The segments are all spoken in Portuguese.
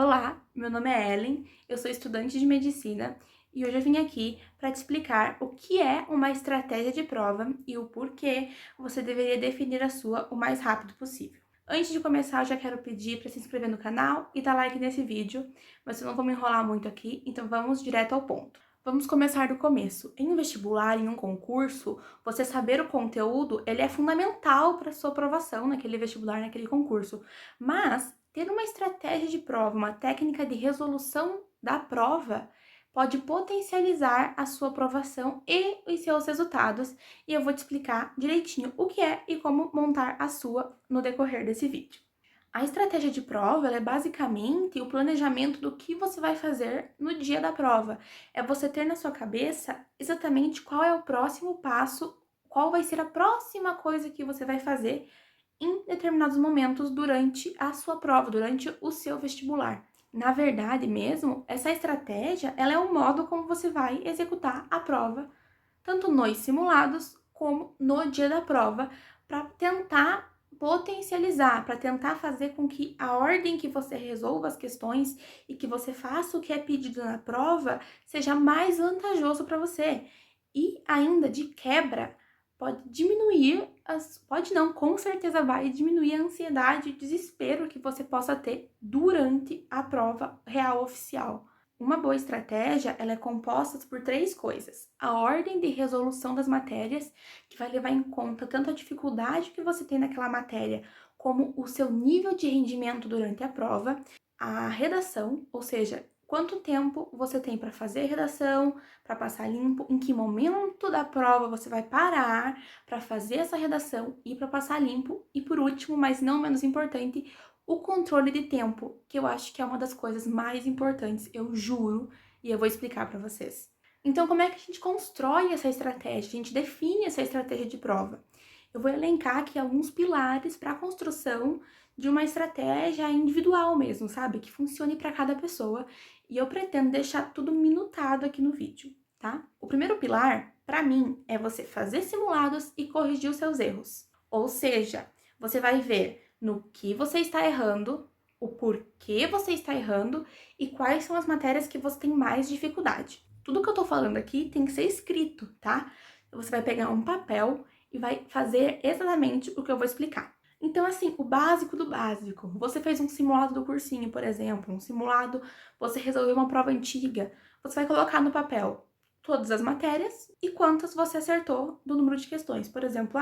Olá, meu nome é Ellen, eu sou estudante de medicina e hoje eu vim aqui para te explicar o que é uma estratégia de prova e o porquê você deveria definir a sua o mais rápido possível. Antes de começar, eu já quero pedir para se inscrever no canal e dar like nesse vídeo, mas eu não vou me enrolar muito aqui, então vamos direto ao ponto. Vamos começar do começo. Em um vestibular, em um concurso, você saber o conteúdo, ele é fundamental para sua aprovação naquele vestibular, naquele concurso. Mas ter uma estratégia de prova, uma técnica de resolução da prova, pode potencializar a sua aprovação e os seus resultados. E eu vou te explicar direitinho o que é e como montar a sua no decorrer desse vídeo. A estratégia de prova, ela é basicamente o planejamento do que você vai fazer no dia da prova. É você ter na sua cabeça exatamente qual é o próximo passo, qual vai ser a próxima coisa que você vai fazer em determinados momentos durante a sua prova, durante o seu vestibular. Na verdade mesmo, essa estratégia, ela é o modo como você vai executar a prova, tanto nos simulados como no dia da prova, para tentar potencializar, para tentar fazer com que a ordem que você resolva as questões e que você faça o que é pedido na prova seja mais vantajoso para você. E ainda de quebra, pode diminuir pode não, com certeza vai diminuir a ansiedade e desespero que você possa ter durante a prova real oficial. Uma boa estratégia, ela é composta por três coisas. A ordem de resolução das matérias, que vai levar em conta tanto a dificuldade que você tem naquela matéria, como o seu nível de rendimento durante a prova. A redação, ou seja, quanto tempo você tem para fazer a redação, para passar limpo, em que momento da prova você vai parar para fazer essa redação e para passar limpo. E por último, mas não menos importante, o controle de tempo, que eu acho que é uma das coisas mais importantes, eu juro, e eu vou explicar para vocês. Então, como é que a gente constrói essa estratégia? A gente define essa estratégia de prova. Eu vou elencar aqui alguns pilares para a construção de uma estratégia individual mesmo, sabe? Que funcione para cada pessoa. E eu pretendo deixar tudo minutado aqui no vídeo, tá? O primeiro pilar, para mim, é você fazer simulados e corrigir os seus erros. Ou seja, você vai ver no que você está errando, o porquê você está errando e quais são as matérias que você tem mais dificuldade. Tudo que eu tô falando aqui tem que ser escrito, tá? Você vai pegar um papel e vai fazer exatamente o que eu vou explicar. Então, assim, o básico do básico. Você fez um simulado do cursinho, por exemplo, um simulado, você resolveu uma prova antiga, você vai colocar no papel todas as matérias e quantas você acertou do número de questões. Por exemplo,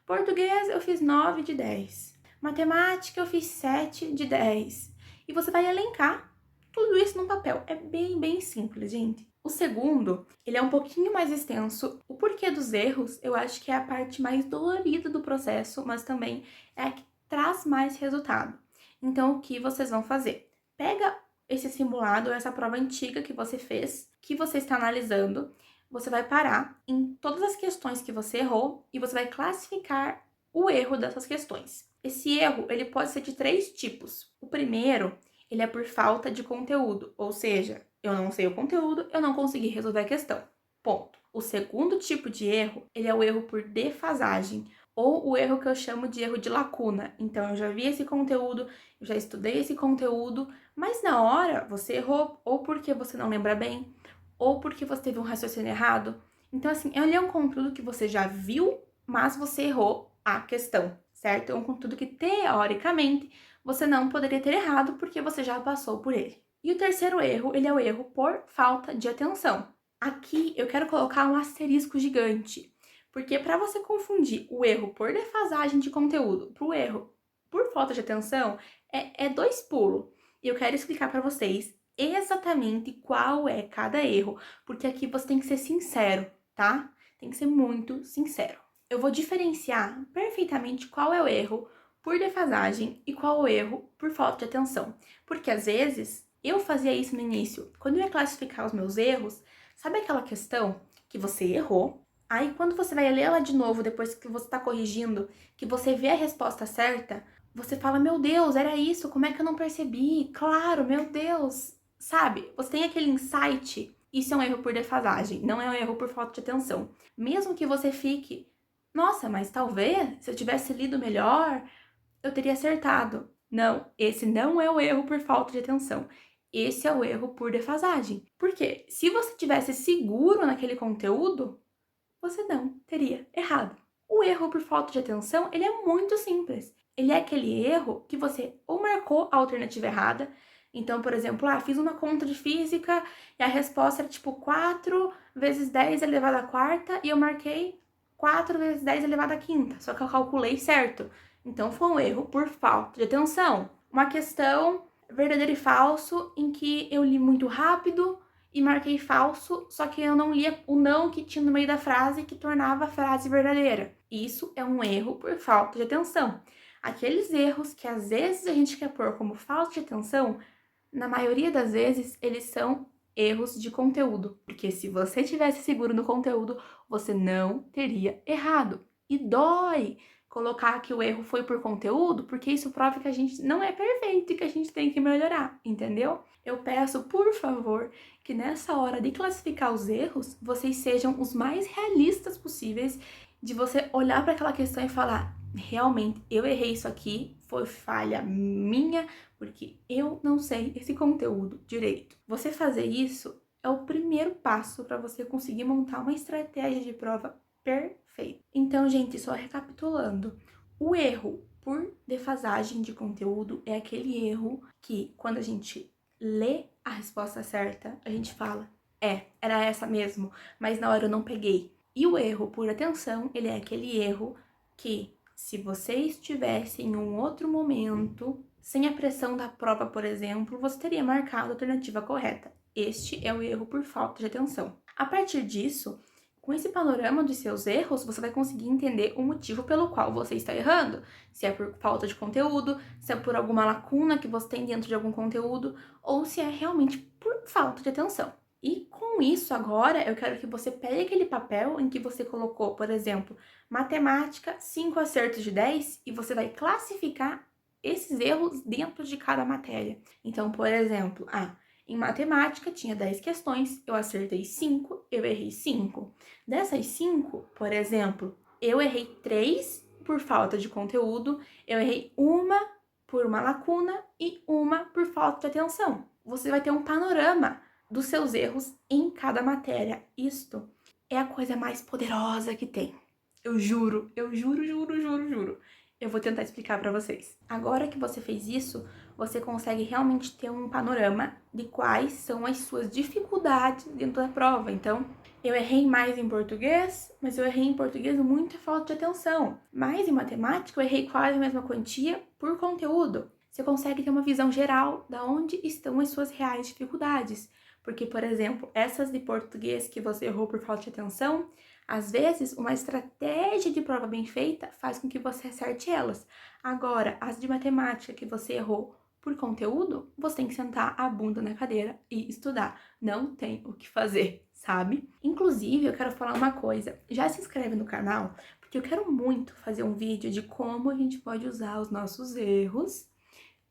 português eu fiz 9 de 10. Matemática eu fiz 7 de 10. E você vai elencar tudo isso no papel. É bem simples, gente. O segundo, ele é um pouquinho mais extenso. O porquê dos erros, eu acho que é a parte mais dolorida do processo, mas também é a que traz mais resultado. Então, o que vocês vão fazer? Pega esse simulado, essa prova antiga que você fez, que você está analisando, você vai parar em todas as questões que você errou e você vai classificar o erro dessas questões. Esse erro, ele pode ser de três tipos. O primeiro, ele é por falta de conteúdo, ou seja, eu não sei o conteúdo, eu não consegui resolver a questão. Ponto. O segundo tipo de erro, ele é o erro por defasagem, ou o erro que eu chamo de erro de lacuna. Então, eu já vi esse conteúdo, eu já estudei esse conteúdo, mas na hora você errou, ou porque você não lembra bem, ou porque você teve um raciocínio errado. Então, assim, ele é um conteúdo que você já viu, mas você errou a questão, certo? É um conteúdo que, teoricamente, você não poderia ter errado porque você já passou por ele. E o terceiro erro, ele é o erro por falta de atenção. Aqui eu quero colocar um asterisco gigante, porque para você confundir o erro por defasagem de conteúdo para o erro por falta de atenção, é dois pulos. E eu quero explicar para vocês exatamente qual é cada erro, porque aqui você tem que ser sincero, tá? Tem que ser muito sincero. Eu vou diferenciar perfeitamente qual é o erro por defasagem e qual o erro por falta de atenção. Porque às vezes eu fazia isso no início. Quando eu ia classificar os meus erros, sabe aquela questão que você errou? Aí quando você vai ler ela de novo, depois que você está corrigindo, que você vê a resposta certa, você fala, meu Deus, era isso, como é que eu não percebi? Claro, meu Deus, sabe? Você tem aquele insight, isso é um erro por defasagem, não é um erro por falta de atenção. Mesmo que você fique, nossa, mas talvez, se eu tivesse lido melhor, eu teria acertado. Não, esse não é o erro por falta de atenção. Esse é o erro por defasagem. Porque se você tivesse seguro naquele conteúdo, você não teria errado. O erro por falta de atenção, ele é muito simples. Ele é aquele erro que você ou marcou a alternativa errada. Então, por exemplo, fiz uma conta de física e a resposta era tipo 4 vezes 10 elevado à quarta e eu marquei 4 vezes 10 elevado à quinta, só que eu calculei certo. Então, foi um erro por falta de atenção. Uma questão verdadeiro e falso em que eu li muito rápido e marquei falso, só que eu não lia o não que tinha no meio da frase que tornava a frase verdadeira. Isso é um erro por falta de atenção. Aqueles erros que às vezes a gente quer pôr como falta de atenção, na maioria das vezes eles são erros de conteúdo, porque se você tivesse seguro no conteúdo, você não teria errado. E dói colocar que o erro foi por conteúdo, porque isso prova que a gente não é perfeito e que a gente tem que melhorar, entendeu? Eu peço, por favor, que nessa hora de classificar os erros, vocês sejam os mais realistas possíveis, de você olhar para aquela questão e falar, realmente, eu errei isso aqui, foi falha minha, porque eu não sei esse conteúdo direito. Você fazer isso é o primeiro passo para você conseguir montar uma estratégia de prova perfeita. Então, gente, só recapitulando, o erro por defasagem de conteúdo é aquele erro que, quando a gente lê a resposta certa, a gente fala, era essa mesmo, mas na hora eu não peguei. E o erro por atenção, ele é aquele erro que, se você estivesse em um outro momento, sem a pressão da prova, por exemplo, você teria marcado a alternativa correta. Este é o erro por falta de atenção. A partir disso, com esse panorama dos seus erros, você vai conseguir entender o motivo pelo qual você está errando. Se é por falta de conteúdo, se é por alguma lacuna que você tem dentro de algum conteúdo, ou se é realmente por falta de atenção. E com isso agora, eu quero que você pegue aquele papel em que você colocou, por exemplo, matemática, 5 acertos de 10, e você vai classificar esses erros dentro de cada matéria. Então, por exemplo, em matemática tinha 10 questões, eu acertei 5, eu errei 5. Dessas 5, por exemplo, eu errei 3 por falta de conteúdo, eu errei uma por uma lacuna e uma por falta de atenção. Você vai ter um panorama dos seus erros em cada matéria. Isto é a coisa mais poderosa que tem. Eu juro, juro. Eu vou tentar explicar para vocês. Agora que você fez isso, você consegue realmente ter um panorama de quais são as suas dificuldades dentro da prova. Então, eu errei mais em português, mas eu errei em português muita falta de atenção. Mas em matemática, eu errei quase a mesma quantia por conteúdo. Você consegue ter uma visão geral de onde estão as suas reais dificuldades. Porque, por exemplo, essas de português que você errou por falta de atenção, às vezes uma estratégia de prova bem feita faz com que você acerte elas. Agora, as de matemática que você errou por conteúdo, você tem que sentar a bunda na cadeira e estudar. Não tem o que fazer, sabe? Inclusive, eu quero falar uma coisa. Já se inscreve no canal, porque eu quero muito fazer um vídeo de como a gente pode usar os nossos erros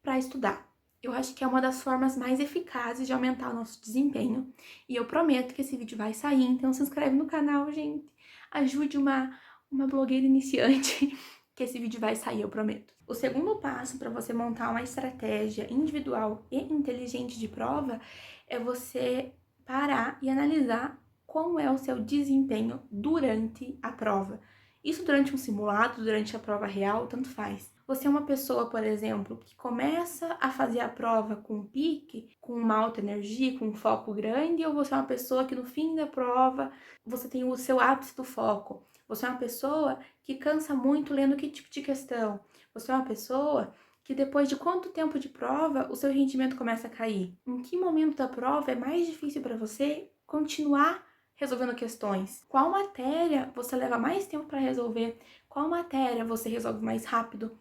para estudar. Eu acho que é uma das formas mais eficazes de aumentar o nosso desempenho. E eu prometo que esse vídeo vai sair, então se inscreve no canal, gente. Ajude uma blogueira iniciante, que esse vídeo vai sair, eu prometo. O segundo passo para você montar uma estratégia individual e inteligente de prova é você parar e analisar como é o seu desempenho durante a prova. Isso durante um simulado, durante a prova real, tanto faz. Você é uma pessoa, por exemplo, que começa a fazer a prova com pique, com uma alta energia, com um foco grande, ou você é uma pessoa que no fim da prova você tem o seu ápice do foco? Você é uma pessoa que cansa muito lendo que tipo de questão? Você é uma pessoa que depois de quanto tempo de prova o seu rendimento começa a cair? Em que momento da prova é mais difícil para você continuar resolvendo questões? Qual matéria você leva mais tempo para resolver? Qual matéria você resolve mais rápido?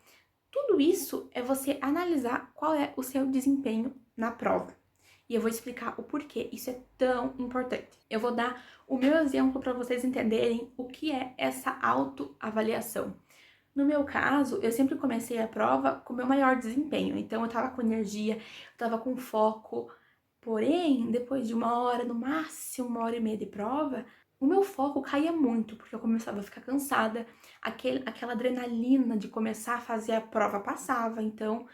Tudo isso é você analisar qual é o seu desempenho na prova. E eu vou explicar o porquê isso é tão importante. Eu vou dar o meu exemplo para vocês entenderem o que é essa autoavaliação. No meu caso, eu sempre comecei a prova com o meu maior desempenho. Então, eu tava com energia, eu tava com foco. Porém, depois de 1 hora, no máximo 1 hora e meia de prova, o meu foco caía muito, porque eu começava a ficar cansada, aquela adrenalina de começar a fazer a prova passava, então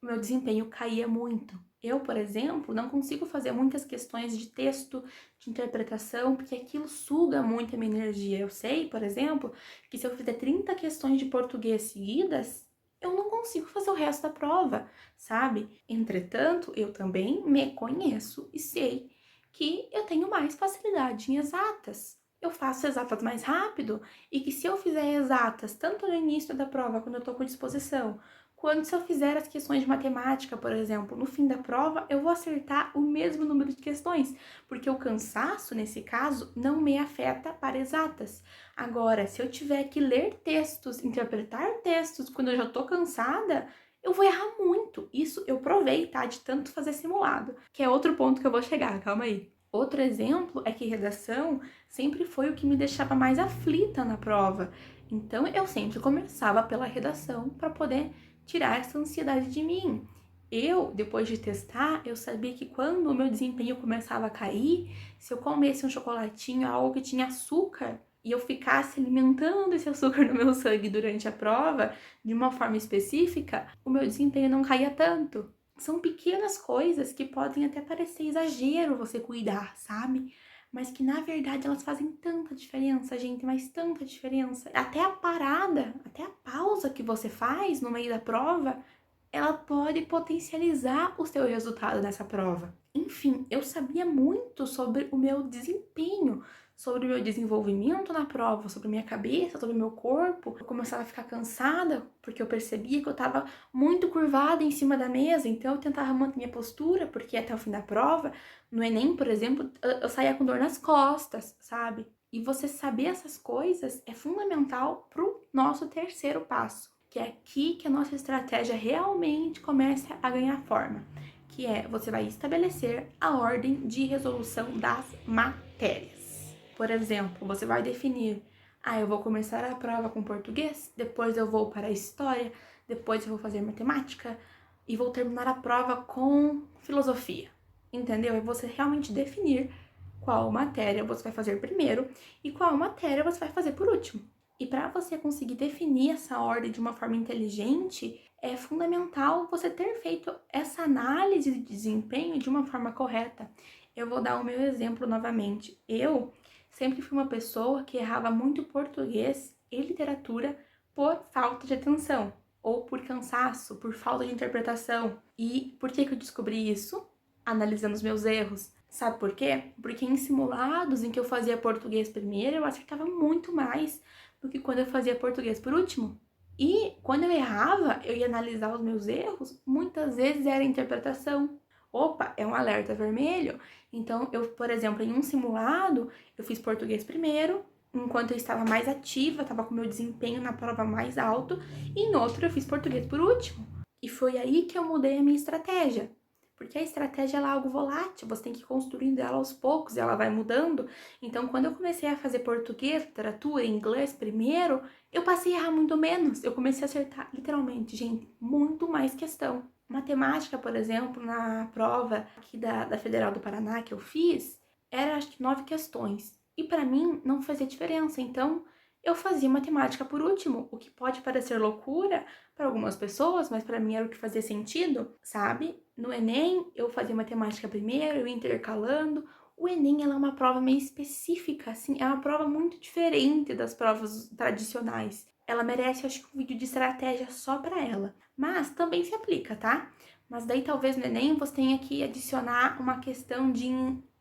o meu desempenho caía muito. Eu, por exemplo, não consigo fazer muitas questões de texto, de interpretação, porque aquilo suga muito a minha energia. Eu sei, por exemplo, que se eu fizer 30 questões de português seguidas, eu não consigo fazer o resto da prova, sabe? Entretanto, eu também me conheço e sei que eu tenho mais facilidade em exatas. Eu faço exatas mais rápido e que se eu fizer exatas tanto no início da prova, quando eu tô com disposição, quando se eu fizer as questões de matemática, por exemplo, no fim da prova, eu vou acertar o mesmo número de questões, porque o cansaço, nesse caso, não me afeta para exatas. Agora, se eu tiver que ler textos, interpretar textos quando eu já tô cansada, eu vou errar muito. Isso eu provei, tá? De tanto fazer simulado, que é outro ponto que eu vou chegar, calma aí. Outro exemplo é que redação sempre foi o que me deixava mais aflita na prova. Então eu sempre começava pela redação para poder tirar essa ansiedade de mim. Eu, depois de testar, eu sabia que quando o meu desempenho começava a cair, se eu comesse um chocolatinho, algo que tinha açúcar, e eu ficasse alimentando esse açúcar no meu sangue durante a prova, de uma forma específica, o meu desempenho não caía tanto. São pequenas coisas que podem até parecer exagero você cuidar, sabe? Mas que na verdade elas fazem tanta diferença, gente, mas tanta diferença. Até a parada, até a pausa que você faz no meio da prova, ela pode potencializar o seu resultado nessa prova. Enfim, eu sabia muito sobre o meu desempenho, sobre o meu desenvolvimento na prova, sobre a minha cabeça, sobre o meu corpo. Eu começava a ficar cansada, porque eu percebia que eu estava muito curvada em cima da mesa, então eu tentava manter minha postura, porque até o fim da prova, no Enem, por exemplo, eu saía com dor nas costas, sabe? E você saber essas coisas é fundamental para o nosso terceiro passo, que é aqui que a nossa estratégia realmente começa a ganhar forma, que é você vai estabelecer a ordem de resolução das matérias. Por exemplo, você vai definir, eu vou começar a prova com português, depois eu vou para a história, depois eu vou fazer matemática e vou terminar a prova com filosofia, entendeu? É você realmente definir qual matéria você vai fazer primeiro e qual matéria você vai fazer por último. E para você conseguir definir essa ordem de uma forma inteligente, é fundamental você ter feito essa análise de desempenho de uma forma correta. Eu vou dar o meu exemplo novamente. Eu sempre fui uma pessoa que errava muito português e literatura por falta de atenção, ou por cansaço, por falta de interpretação. E por que eu descobri isso? Analisando os meus erros. Sabe por quê? Porque em simulados em que eu fazia português primeiro, eu acertava muito mais do que quando eu fazia português por último. E quando eu errava, eu ia analisar os meus erros, muitas vezes era interpretação. Opa, é um alerta vermelho. Então, eu, por exemplo, em um simulado, eu fiz português primeiro, enquanto eu estava mais ativa, estava com meu desempenho na prova mais alto, e em outro eu fiz português por último. E foi aí que eu mudei a minha estratégia. Porque a estratégia ela é algo volátil, você tem que ir construindo ela aos poucos e ela vai mudando. Então, quando eu comecei a fazer português, literatura, inglês primeiro, eu passei a errar muito menos. Eu comecei a acertar, literalmente, gente, muito mais questão. Matemática, por exemplo, na prova aqui da Federal do Paraná que eu fiz, era acho que 9 questões. E para mim não fazia diferença, então eu fazia matemática por último, o que pode parecer loucura para algumas pessoas, mas para mim era o que fazia sentido, sabe? No Enem eu fazia matemática primeiro, eu ia intercalando. O Enem ela é uma prova meio específica, assim, é uma prova muito diferente das provas tradicionais. Ela merece, acho que, um vídeo de estratégia só para ela. Mas também se aplica, tá? Mas daí talvez no Enem você tenha que adicionar uma questão de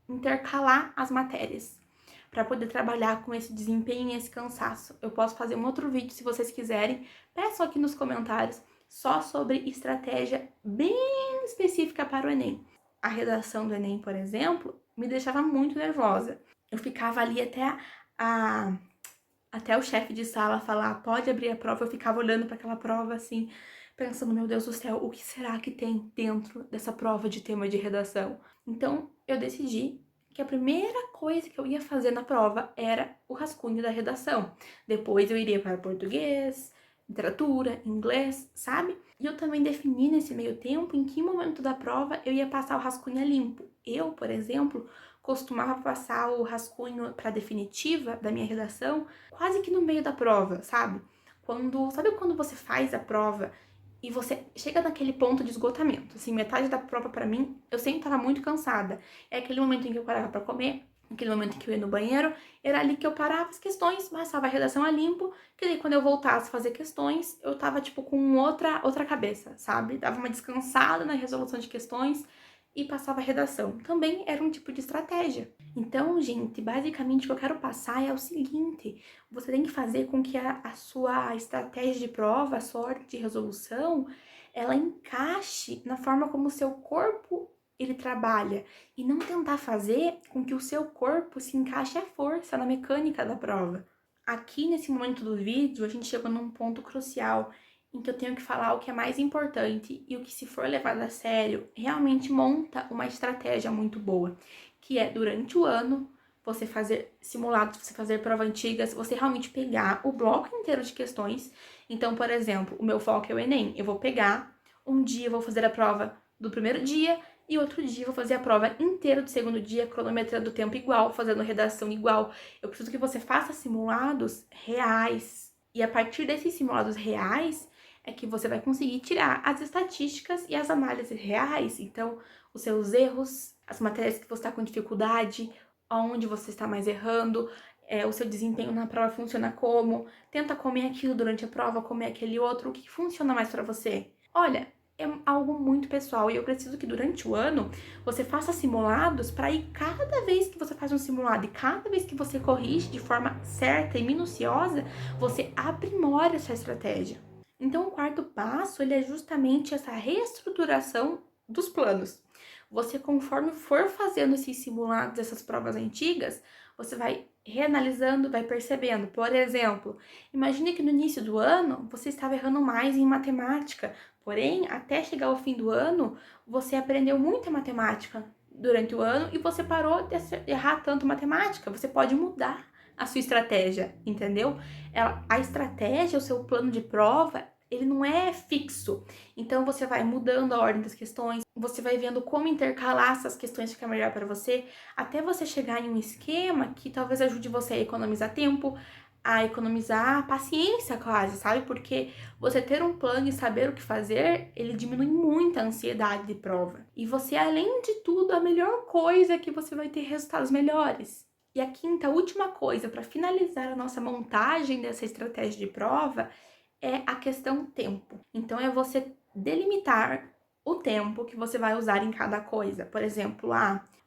intercalar as matérias para poder trabalhar com esse desempenho e esse cansaço. Eu posso fazer um outro vídeo se vocês quiserem. Peço aqui nos comentários só sobre estratégia bem específica para o Enem. A redação do Enem, por exemplo, me deixava muito nervosa. Eu ficava ali até o chefe de sala falar, pode abrir a prova, eu ficava olhando para aquela prova assim, pensando, meu Deus do céu, o que será que tem dentro dessa prova de tema de redação? Então, eu decidi que a primeira coisa que eu ia fazer na prova era o rascunho da redação. Depois eu iria para português, literatura, inglês, sabe? E eu também defini nesse meio tempo em que momento da prova eu ia passar o rascunho a limpo. Eu, por exemplo, costumava passar o rascunho para definitiva da minha redação quase que no meio da prova, sabe? Sabe quando você faz a prova e você chega naquele ponto de esgotamento. Assim, metade da prova pra mim, eu sempre tava muito cansada. É aquele momento em que eu parava pra comer, aquele momento em que eu ia no banheiro, era ali que eu parava as questões, passava a redação a limpo, que daí quando eu voltasse a fazer questões, eu tava, tipo, com outra cabeça, sabe? Dava uma descansada na resolução de questões e passava a redação. Também era um tipo de estratégia. Então, gente, basicamente o que eu quero passar é o seguinte: você tem que fazer com que a sua estratégia de prova, a sua ordem de resolução, ela encaixe na forma como o seu corpo ele trabalha e não tentar fazer com que o seu corpo se encaixe à força na mecânica da prova. Aqui nesse momento do vídeo, a gente chegou num ponto crucial em que eu tenho que falar o que é mais importante e o que, se for levado a sério, realmente monta uma estratégia muito boa, que é durante o ano você fazer simulados, você fazer provas antigas, você realmente pegar o bloco inteiro de questões. Então, por exemplo, o meu foco é o Enem. Eu vou pegar, um dia eu vou fazer a prova do primeiro dia e outro dia eu vou fazer a prova inteira do segundo dia, cronometrando o tempo igual, fazendo redação igual. Eu preciso que você faça simulados reais. E a partir desses simulados reais é que você vai conseguir tirar as estatísticas e as análises reais. Então, os seus erros, as matérias que você está com dificuldade, onde você está mais errando, o seu desempenho na prova funciona como, tenta comer aquilo durante a prova, comer aquele outro, o que funciona mais para você? Olha, é algo muito pessoal e eu preciso que durante o ano você faça simulados para ir cada vez que você faz um simulado e cada vez que você corrige de forma certa e minuciosa, você aprimora essa estratégia. Então, o quarto passo, ele é justamente essa reestruturação dos planos. Você, conforme for fazendo esses simulados, essas provas antigas, você vai reanalisando, vai percebendo. Por exemplo, imagine que no início do ano você estava errando mais em matemática, porém, até chegar ao fim do ano, você aprendeu muita matemática durante o ano e você parou de errar tanto matemática. Você pode mudar a sua estratégia, entendeu? A estratégia, o seu plano de prova, ele não é fixo. Então você vai mudando a ordem das questões, você vai vendo como intercalar essas questões fica melhor para você, até você chegar em um esquema que talvez ajude você a economizar tempo, a economizar paciência quase, sabe? Porque você ter um plano e saber o que fazer, ele diminui muito a ansiedade de prova. E você, além de tudo, a melhor coisa é que você vai ter resultados melhores. E a quinta, última coisa, para finalizar a nossa montagem dessa estratégia de prova, é a questão tempo. Então, é você delimitar o tempo que você vai usar em cada coisa. Por exemplo,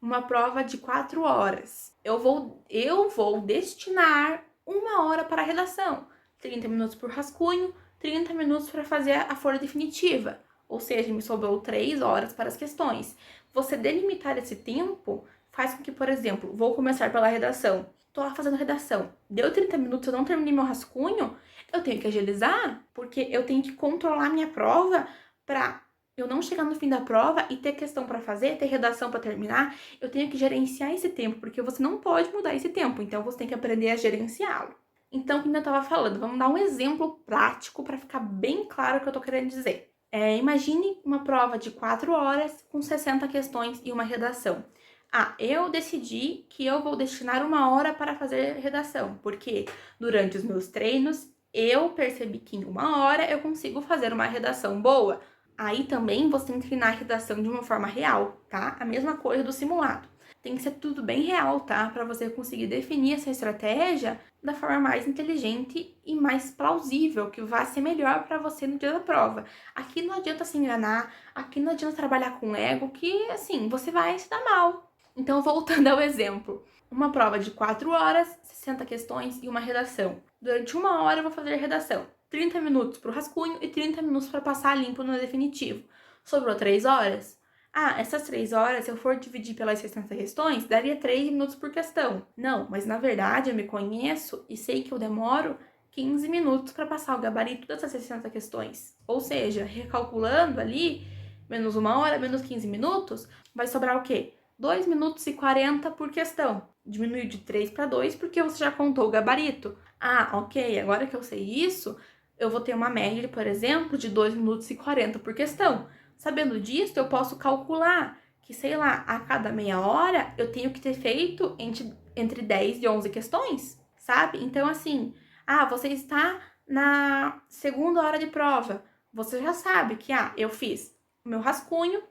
uma prova de 4 horas. Eu vou destinar 1 hora para a redação, 30 minutos por rascunho, 30 minutos para fazer a folha definitiva. Ou seja, me sobrou 3 horas para as questões. Você delimitar esse tempo faz com que, por exemplo, vou começar pela redação. Tô lá fazendo redação. Deu 30 minutos, eu não terminei meu rascunho, eu tenho que agilizar, porque eu tenho que controlar minha prova para eu não chegar no fim da prova e ter questão para fazer, ter redação para terminar. Eu tenho que gerenciar esse tempo, porque você não pode mudar esse tempo, então você tem que aprender a gerenciá-lo. Então, como eu estava falando, vamos dar um exemplo prático para ficar bem claro o que eu estou querendo dizer. Imagine uma prova de 4 horas com 60 questões e uma redação. Eu decidi que eu vou destinar 1 hora para fazer redação, porque durante os meus treinos eu percebi que em 1 hora eu consigo fazer uma redação boa. Aí também você tem que treinar a redação de uma forma real, tá? A mesma coisa do simulado. Tem que ser tudo bem real, tá? Para você conseguir definir essa estratégia da forma mais inteligente e mais plausível, que vai ser melhor para você no dia da prova. Aqui não adianta se enganar, aqui não adianta trabalhar com ego, que assim, você vai se dar mal. Então, voltando ao exemplo, uma prova de 4 horas, 60 questões e uma redação. Durante 1 hora eu vou fazer a redação, 30 minutos para o rascunho e 30 minutos para passar limpo no definitivo. Sobrou 3 horas? Essas 3 horas, se eu for dividir pelas 60 questões, daria 3 minutos por questão. Não, mas na verdade eu me conheço e sei que eu demoro 15 minutos para passar o gabarito dessas 60 questões. Ou seja, recalculando ali, menos 1 hora, menos 15 minutos, vai sobrar o quê? 2 minutos e 40 por questão. Diminuiu de 3 para 2 porque você já contou o gabarito. Ok, agora que eu sei isso, eu vou ter uma média, por exemplo, de 2 minutos e 40 por questão. Sabendo disso, eu posso calcular que, sei lá, a cada meia hora eu tenho que ter feito entre 10 e 11 questões, sabe? Então, assim, você está na segunda hora de prova. você já sabe que, eu fiz o meu rascunho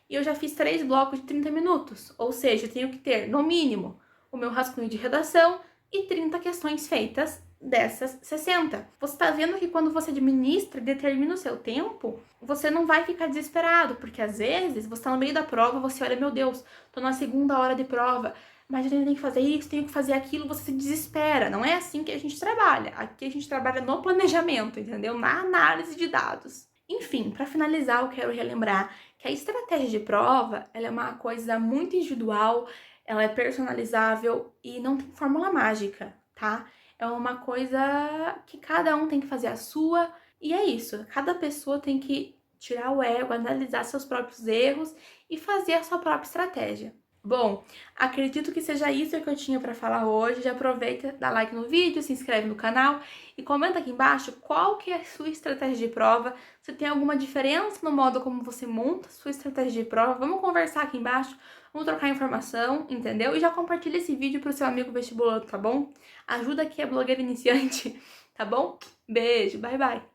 e eu já fiz 3 blocos de 30 minutos. Ou seja, eu tenho que ter, no mínimo, o meu rascunho de redação e 30 questões feitas dessas 60. Você tá vendo que quando você administra e determina o seu tempo, você não vai ficar desesperado, porque às vezes você tá no meio da prova, você olha, meu Deus, tô na segunda hora de prova, mas eu tenho que fazer isso, tenho que fazer aquilo, você se desespera. Não é assim que a gente trabalha. Aqui a gente trabalha no planejamento, entendeu? Na análise de dados. Enfim, para finalizar, eu quero relembrar que a estratégia de prova, ela é uma coisa muito individual, ela é personalizável e não tem fórmula mágica, tá? É uma coisa que cada um tem que fazer a sua e é isso. Cada pessoa tem que tirar o ego, analisar seus próprios erros e fazer a sua própria estratégia. Bom, acredito que seja isso que eu tinha para falar hoje. Já aproveita, dá like no vídeo, se inscreve no canal e comenta aqui embaixo qual que é a sua estratégia de prova, se tem alguma diferença no modo como você monta a sua estratégia de prova. Vamos conversar aqui embaixo, vamos trocar informação, entendeu? E já compartilha esse vídeo pro seu amigo vestibulando, tá bom? Ajuda aqui a blogueira iniciante, tá bom? Beijo, bye bye!